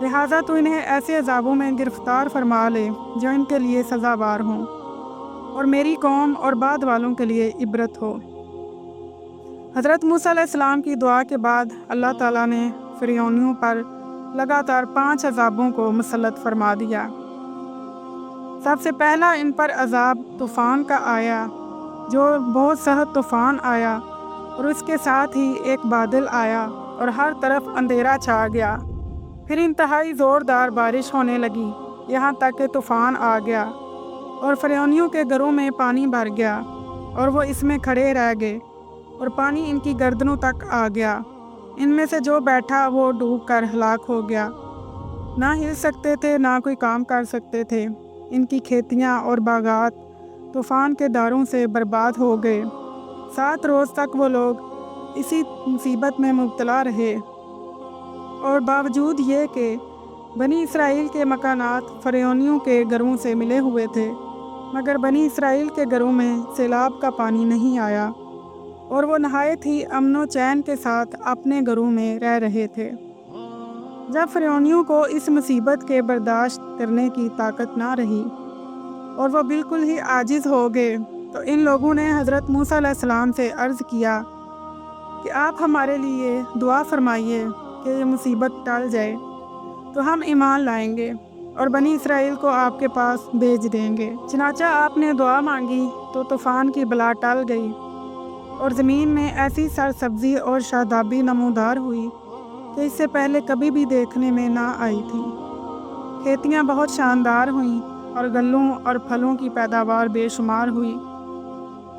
لہٰذا تو انہیں ایسے عذابوں میں گرفتار فرما لے جو ان کے لیے سزاوار ہوں، اور میری قوم اور بعد والوں کے لیے عبرت ہو۔ حضرت موسیٰ علیہ السلام کی دعا کے بعد اللہ تعالیٰ نے فرعونیوں پر لگاتار 5 عذابوں کو مسلط فرما دیا۔ سب سے پہلا ان پر عذاب طوفان کا آیا، جو بہت سخت طوفان آیا، اور اس کے ساتھ ہی ایک بادل آیا اور ہر طرف اندھیرا چھا گیا۔ پھر انتہائی زوردار بارش ہونے لگی، یہاں تک کہ طوفان آ گیا اور فرعونیوں کے گھروں میں پانی بھر گیا، اور وہ اس میں کھڑے رہ گئے، اور پانی ان کی گردنوں تک آ گیا۔ ان میں سے جو بیٹھا وہ ڈوب کر ہلاک ہو گیا، نہ ہل سکتے تھے نہ کوئی کام کر سکتے تھے۔ ان کی کھیتیاں اور باغات طوفان کے داروں سے برباد ہو گئے۔ 7 روز تک وہ لوگ اسی مصیبت میں مبتلا رہے، اور باوجود یہ کہ بنی اسرائیل کے مکانات فرعونیوں کے گھروں سے ملے ہوئے تھے، مگر بنی اسرائیل کے گھروں میں سیلاب کا پانی نہیں آیا، اور وہ نہایت ہی امن و چین کے ساتھ اپنے گھروں میں رہ رہے تھے۔ جب فرعونیوں کو اس مصیبت کے برداشت کرنے کی طاقت نہ رہی اور وہ بالکل ہی عاجز ہو گئے، تو ان لوگوں نے حضرت موسیٰ علیہ السلام سے عرض کیا کہ آپ ہمارے لیے دعا فرمائیے کہ یہ مصیبت ٹل جائے، تو ہم ایمان لائیں گے اور بنی اسرائیل کو آپ کے پاس بھیج دیں گے۔ چنانچہ آپ نے دعا مانگی تو طوفان کی بلا ٹل گئی، اور زمین میں ایسی سرسبزی اور شادابی نمودار ہوئی کہ اس سے پہلے کبھی بھی دیکھنے میں نہ آئی تھی۔ کھیتیاں بہت شاندار ہوئیں، اور گلوں اور پھلوں کی پیداوار بے شمار ہوئی۔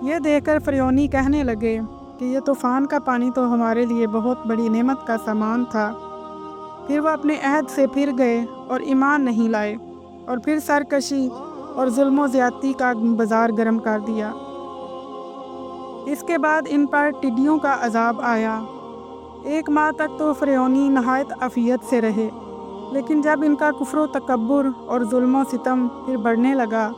یہ دیکھ کر فرعونی کہنے لگے کہ یہ طوفان کا پانی تو ہمارے لیے بہت بڑی نعمت کا سامان تھا۔ پھر وہ اپنے عہد سے پھر گئے اور ایمان نہیں لائے، اور پھر سرکشی اور ظلم و زیادتی کا بازار گرم کر دیا۔ اس کے بعد ان پر ٹڈیوں کا عذاب آیا۔ 1 ماہ تک تو فرعونی نہایت عافیت سے رہے، لیکن جب ان کا کفر و تکبر اور ظلم و ستم پھر بڑھنے لگا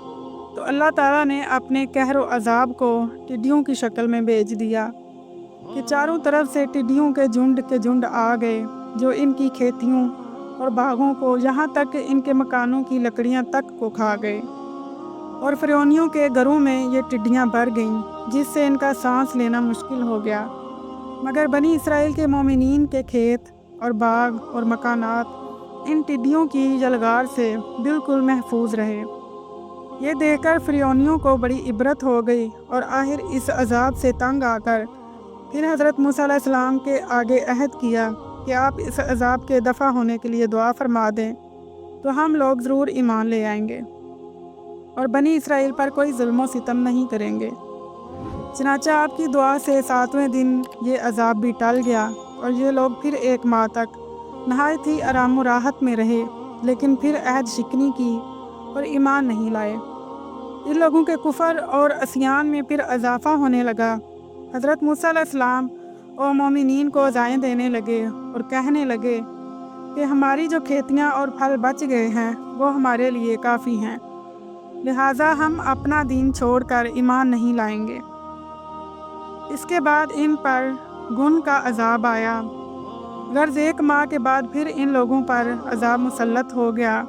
تو اللہ تعالیٰ نے اپنے قہر و عذاب کو ٹڈیوں کی شکل میں بھیج دیا کہ چاروں طرف سے ٹڈیوں کے جھنڈ آ گئے، جو ان کی کھیتیوں اور باغوں کو، یہاں تک کہ ان کے مکانوں کی لکڑیاں تک کو کھا گئے، اور فرعونیوں کے گھروں میں یہ ٹڈیاں بھر گئیں، جس سے ان کا سانس لینا مشکل ہو گیا۔ مگر بنی اسرائیل کے مومنین کے کھیت اور باغ اور مکانات ان ٹڈیوں کی یلغار سے بالکل محفوظ رہے۔ یہ دیکھ کر فرعونیوں کو بڑی عبرت ہو گئی، اور آخر اس عذاب سے تنگ آ کر پھر حضرت موسیٰ علیہ السلام کے آگے عہد کیا کہ آپ اس عذاب کے دفع ہونے کے لیے دعا فرما دیں تو ہم لوگ ضرور ایمان لے آئیں گے، اور بنی اسرائیل پر کوئی ظلم و ستم نہیں کریں گے۔ چنانچہ آپ کی دعا سے 7ویں دن یہ عذاب بھی ٹل گیا، اور یہ لوگ پھر 1 ماہ تک نہایت ہی آرام و راحت میں رہے، لیکن پھر عہد شکنی کی اور ایمان نہیں لائے۔ ان لوگوں کے کفر اور عصیان میں پھر اضافہ ہونے لگا۔ حضرت موسیٰ علیہ السلام اور مومنین کو عزائیں دینے لگے اور کہنے لگے کہ ہماری جو کھیتیاں اور پھل بچ گئے ہیں وہ ہمارے لیے کافی ہیں، لہٰذا ہم اپنا دین چھوڑ کر ایمان نہیں لائیں گے۔ اس کے بعد ان پر گن کا عذاب آیا۔ غرض 1 ماہ کے بعد پھر ان لوگوں پر عذاب مسلط ہو گیا۔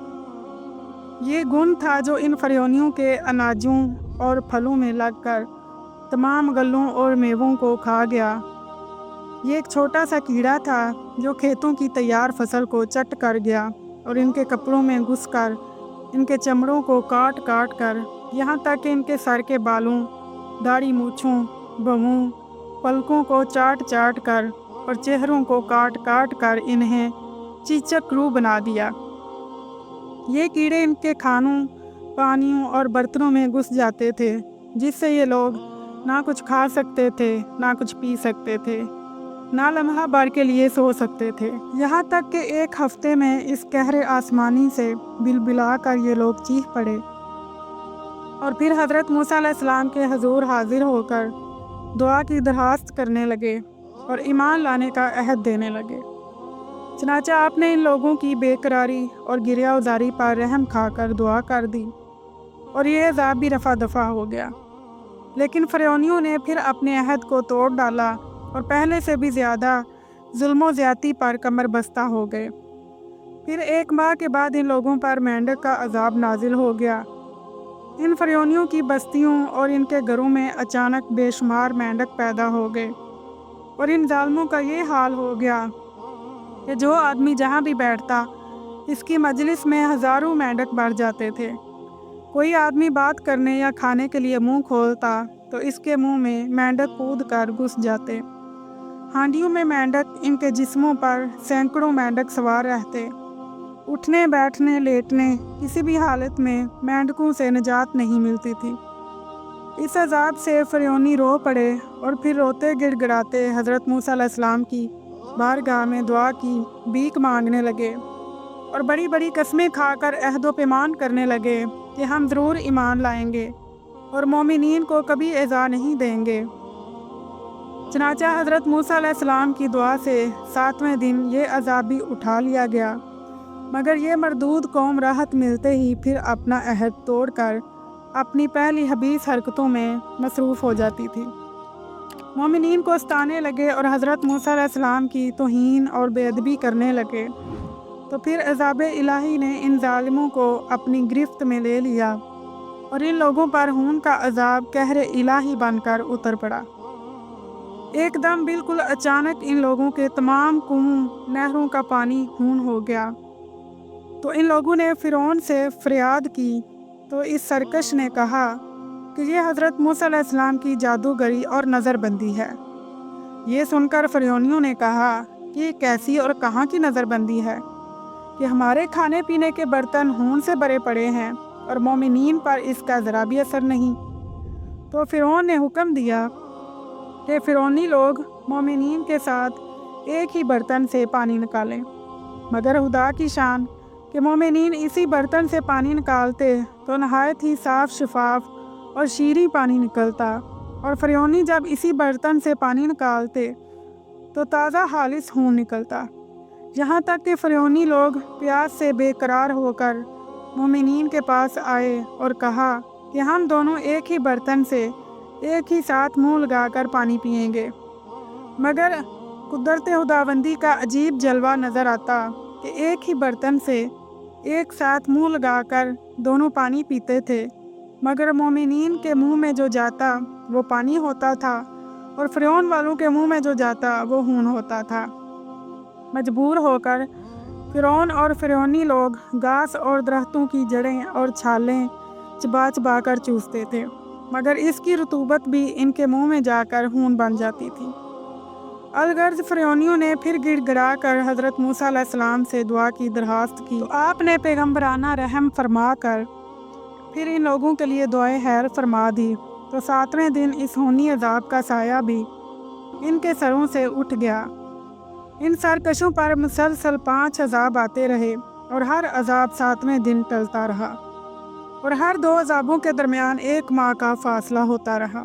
یہ گن تھا جو ان فرعونیوں کے اناجوں اور پھلوں میں لگ کر تمام گلوں اور میووں کو کھا گیا۔ یہ ایک چھوٹا سا کیڑا تھا جو کھیتوں کی تیار فصل کو چٹ کر گیا، اور ان کے کپڑوں میں گھس کر ان کے چمڑوں کو کاٹ کاٹ کر، یہاں تک کہ ان کے سر کے بالوں، داڑھی مونچھوں، بھووں، پلکوں کو چاٹ چاٹ کر اور چہروں کو کاٹ کاٹ کر انہیں چیچک روح بنا دیا۔ یہ کیڑے ان کے کھانوں، پانیوں اور برتنوں میں گھس جاتے تھے، جس سے یہ لوگ نہ کچھ کھا سکتے تھے، نہ کچھ پی سکتے تھے، نہ لمحہ بھر کے لیے سو سکتے تھے، یہاں تک کہ 1 ہفتے میں اس قہر آسمانی سے بلبلا کر یہ لوگ چیخ پڑے، اور پھر حضرت موسیٰ علیہ السلام کے حضور حاضر ہو کر دعا کی درخواست کرنے لگے اور ایمان لانے کا عہد دینے لگے۔ چنانچہ آپ نے ان لوگوں کی بے قراری اور گریہ ازاری پر رحم کھا کر دعا کر دی، اور یہ عذاب بھی رفع دفع ہو گیا۔ لیکن فرعونیوں نے پھر اپنے عہد کو توڑ ڈالا اور پہلے سے بھی زیادہ ظلم و زیادتی پر کمر بستہ ہو گئے۔ پھر ایک ماہ کے بعد ان لوگوں پر مینڈک کا عذاب نازل ہو گیا۔ ان فرعونیوں کی بستیوں اور ان کے گھروں میں اچانک بے شمار مینڈک پیدا ہو گئے، اور ان ظالموں کا یہ حال ہو گیا کہ جو آدمی جہاں بھی بیٹھتا اس کی مجلس میں ہزاروں مینڈک بڑھ جاتے تھے۔ کوئی آدمی بات کرنے یا کھانے کے لیے منہ کھولتا تو اس کے منہ میں مینڈک کود کر گھس جاتے۔ ہانڈیوں میں مینڈک، ان کے جسموں پر سینکڑوں مینڈک سوار رہتے۔ اٹھنے، بیٹھنے، لیٹنے، کسی بھی حالت میں مینڈکوں سے نجات نہیں ملتی تھی۔ اس عذاب سے فرعونی رو پڑے اور پھر روتے گڑ گڑاتے حضرت موسیٰ علیہ السلام کی بارگاہ میں دعا کی بھیک مانگنے لگے، اور بڑی بڑی قسمیں کھا کر عہد و پیمان کرنے لگے کہ ہم ضرور ایمان لائیں گے اور مومنین کو کبھی ایذا نہیں دیں گے۔ چنانچہ حضرت موسیٰ علیہ السلام کی دعا سے 7ویں دن یہ عذاب بھی اٹھا لیا گیا، مگر یہ مردود قوم راحت ملتے ہی پھر اپنا عہد توڑ کر اپنی پہلی خبیث حرکتوں میں مصروف ہو جاتی تھی۔ مومنین کو ستانے لگے اور حضرت موسیٰ علیہ السلام کی توہین اور بے ادبی کرنے لگے، تو پھر عذاب الہی نے ان ظالموں کو اپنی گرفت میں لے لیا، اور ان لوگوں پر خون کا عذاب قہر الہی بن کر اتر پڑا۔ ایک دم بالکل اچانک ان لوگوں کے تمام کنویں، نہروں کا پانی خون ہو گیا۔ تو ان لوگوں نے فرعون سے فریاد کی، تو اس سرکش نے کہا کہ یہ حضرت موسیٰ علیہ السلام کی جادوگری اور نظر بندی ہے۔ یہ سن کر فرعونیوں نے کہا کہ یہ کیسی اور کہاں کی نظر بندی ہے کہ ہمارے کھانے پینے کے برتن خون سے بھرے پڑے ہیں اور مومنین پر اس کا ذرا بھی اثر نہیں۔ تو فرعون نے حکم دیا کہ فرعونی لوگ مومنین کے ساتھ ایک ہی برتن سے پانی نکالیں، مگر خدا کی شان کہ مومنین اسی برتن سے پانی نکالتے تو نہایت ہی صاف شفاف اور شیریں پانی نکلتا، اور فرعونی جب اسی برتن سے پانی نکالتے تو تازہ خالص خون نکلتا، یہاں تک کہ فرعونی لوگ پیاس سے بے قرار ہو کر مومنین کے پاس آئے اور کہا کہ ہم دونوں ایک ہی برتن سے ایک ہی ساتھ منہ لگا کر پانی پئیں گے، مگر قدرت خداوندی کا عجیب جلوہ نظر آتا کہ ایک ہی برتن سے ایک ساتھ منہ لگا کر دونوں پانی پیتے تھے، مگر مومنین کے منہ میں جو جاتا وہ پانی ہوتا تھا، اور فرعون والوں کے منہ میں جو جاتا وہ خون ہوتا تھا۔ مجبور ہو کر فرعون اور فرعونی لوگ گھاس اور درختوں کی جڑیں اور چھالیں چبا چبا کر چوستے تھے، مگر اس کی رطوبت بھی ان کے منہ میں جا کر خون بن جاتی تھی۔ الغرض فرعونیوں نے پھر گڑ گڑا کر حضرت موسیٰ علیہ السلام سے دعا کی درخواست کی، تو آپ نے پیغمبرانہ رحم فرما کر پھر ان لوگوں کے لیے دعائے خیر فرما دی، تو 7ویں دن اس خونی عذاب کا سایہ بھی ان کے سروں سے اٹھ گیا۔ ان سرکشوں پر مسلسل 5 عذاب آتے رہے، اور ہر عذاب 7ویں دن ٹلتا رہا، اور ہر 2 عذابوں کے درمیان 1 ماہ کا فاصلہ ہوتا رہا،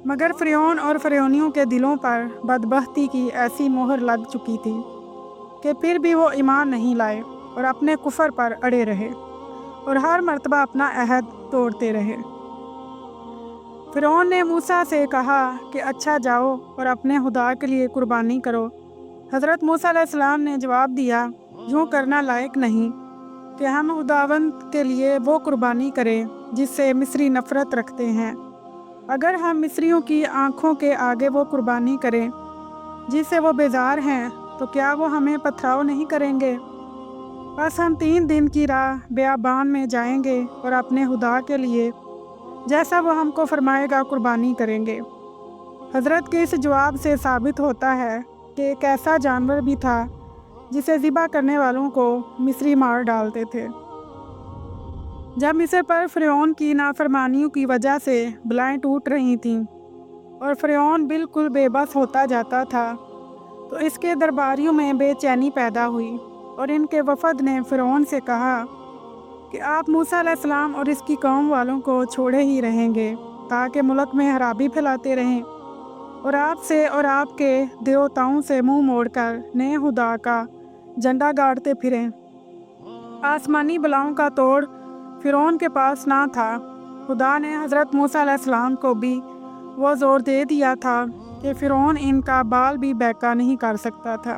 مگر فرعون اور فرعونیوں کے دلوں پر بدبختی کی ایسی مہر لگ چکی تھی کہ پھر بھی وہ ایمان نہیں لائے اور اپنے کفر پر اڑے رہے، اور ہر مرتبہ اپنا عہد توڑتے رہے۔ فرعون نے موسیٰ سے کہا کہ اچھا جاؤ اور اپنے خدا کے لیے قربانی کرو۔ حضرت موسیٰ علیہ السلام نے جواب دیا، یوں کرنا لائق نہیں کہ ہم خداوند کے لیے وہ قربانی کریں جس سے مصری نفرت رکھتے ہیں۔ اگر ہم مصریوں کی آنکھوں کے آگے وہ قربانی کریں جس سے وہ بیزار ہیں، تو کیا وہ ہمیں پتھراؤ نہیں کریں گے؟ بس ہم 3 دن کی راہ بیابان میں جائیں گے اور اپنے خدا کے لیے جیسا وہ ہم کو فرمائے گا قربانی کریں گے۔ حضرت کے اس جواب سے ثابت ہوتا ہے کہ ایک ایسا جانور بھی تھا جسے ذبح کرنے والوں کو مصری مار ڈالتے تھے۔ جب مصر پر فرعون کی نافرمانیوں کی وجہ سے بلائیں ٹوٹ رہی تھیں اور فرعون بالکل بے بس ہوتا جاتا تھا، تو اس کے درباریوں میں بے چینی پیدا ہوئی، اور ان کے وفد نے فرعون سے کہا کہ آپ موسیٰ علیہ السلام اور اس کی قوم والوں کو چھوڑے ہی رہیں گے تاکہ ملک میں خرابی پھیلاتے رہیں، اور آپ سے اور آپ کے دیوتاؤں سے منہ موڑ کر نئے خدا کا جھنڈا گاڑتے پھریں۔ آسمانی بلاؤں کا توڑ فرعون کے پاس نہ تھا۔ خدا نے حضرت موسیٰ علیہ السلام کو بھی وہ زور دے دیا تھا کہ فرعون ان کا بال بھی بیکا نہیں کر سکتا تھا۔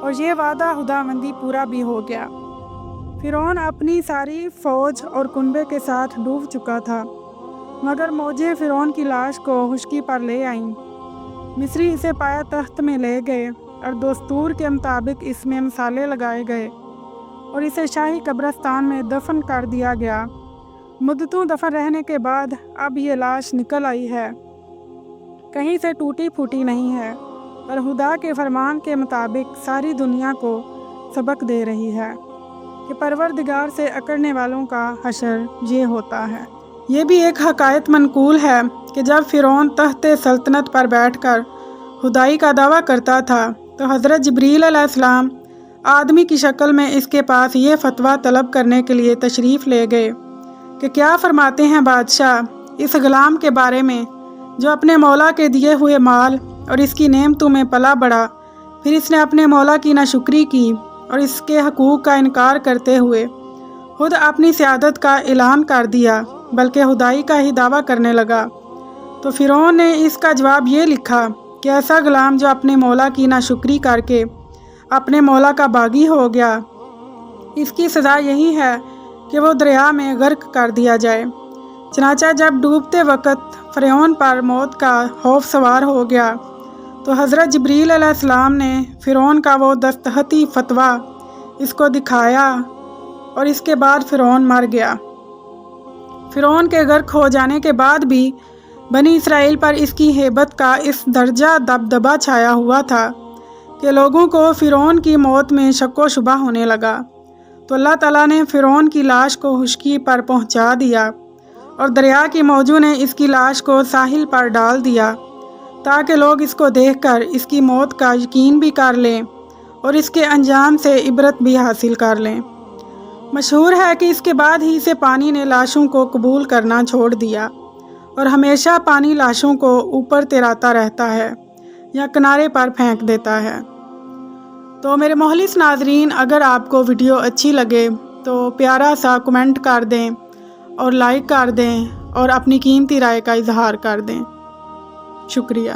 اور یہ وعدہ خداوندی پورا بھی ہو گیا۔ فرعون اپنی ساری فوج اور کنبے کے ساتھ ڈوب چکا تھا، مگر موجیں فرعون کی لاش کو خشکی پر لے آئیں۔ مصری اسے پایا تخت میں لے گئے اور دستور کے مطابق اس میں مسالے لگائے گئے اور اسے شاہی قبرستان میں دفن کر دیا گیا۔ مدتوں دفن رہنے کے بعد اب یہ لاش نکل آئی ہے، کہیں سے ٹوٹی پھوٹی نہیں ہے، اور خدا کے فرمان کے مطابق ساری دنیا کو سبق دے رہی ہے کہ پروردگار سے اکڑنے والوں کا حشر یہ ہوتا ہے۔ یہ بھی ایک حکایت منقول ہے کہ جب فرعون تخت سلطنت پر بیٹھ کر خدائی کا دعویٰ کرتا تھا تو حضرت جبریل علیہ السلام آدمی کی شکل میں اس کے پاس یہ فتویٰ طلب کرنے کے لیے تشریف لے گئے کہ کیا فرماتے ہیں بادشاہ اس غلام کے بارے میں جو اپنے مولا کے دیے ہوئے مال اور اس کی نعمتوں میں پلا بڑھا، پھر اس نے اپنے مولا کی ناشکری کی اور اس کے حقوق کا انکار کرتے ہوئے خود اپنی سیادت کا اعلان کر دیا بلکہ خدائی کا ہی دعویٰ کرنے لگا۔ تو فرعون نے اس کا جواب یہ لکھا کہ ایسا غلام جو اپنے مولا کی ناشکری کر کے اپنے مولا کا باغی ہو گیا، اس کی سزا یہی ہے کہ وہ دریا میں غرق کر دیا جائے۔ چنانچہ جب ڈوبتے وقت فرعون پر موت کا خوف سوار ہو گیا تو حضرت جبریل علیہ السلام نے فرعون کا وہ دستخطی فتویٰ اس کو دکھایا اور اس کے بعد فرعون مر گیا۔ فرعون کے غرق ہو جانے کے بعد بھی بنی اسرائیل پر اس کی ہیبت کا اس درجہ دبدبہ چھایا ہوا تھا کہ لوگوں کو فرعون کی موت میں شک و شبہ ہونے لگا، تو اللہ تعالیٰ نے فرعون کی لاش کو خشکی پر پہنچا دیا اور دریا کی موجوں نے اس کی لاش کو ساحل پر ڈال دیا تاکہ لوگ اس کو دیکھ کر اس کی موت کا یقین بھی کر لیں اور اس کے انجام سے عبرت بھی حاصل کر لیں۔ مشہور ہے کہ اس کے بعد ہی سے پانی نے لاشوں کو قبول کرنا چھوڑ دیا اور ہمیشہ پانی لاشوں کو اوپر تیراتا رہتا ہے یا کنارے پر پھینک دیتا ہے۔ تو میرے مخلص ناظرین، اگر آپ کو ویڈیو اچھی لگے تو پیارا سا کمنٹ کر دیں اور لائک کر دیں اور اپنی قیمتی رائے کا اظہار کر دیں۔ شکریہ۔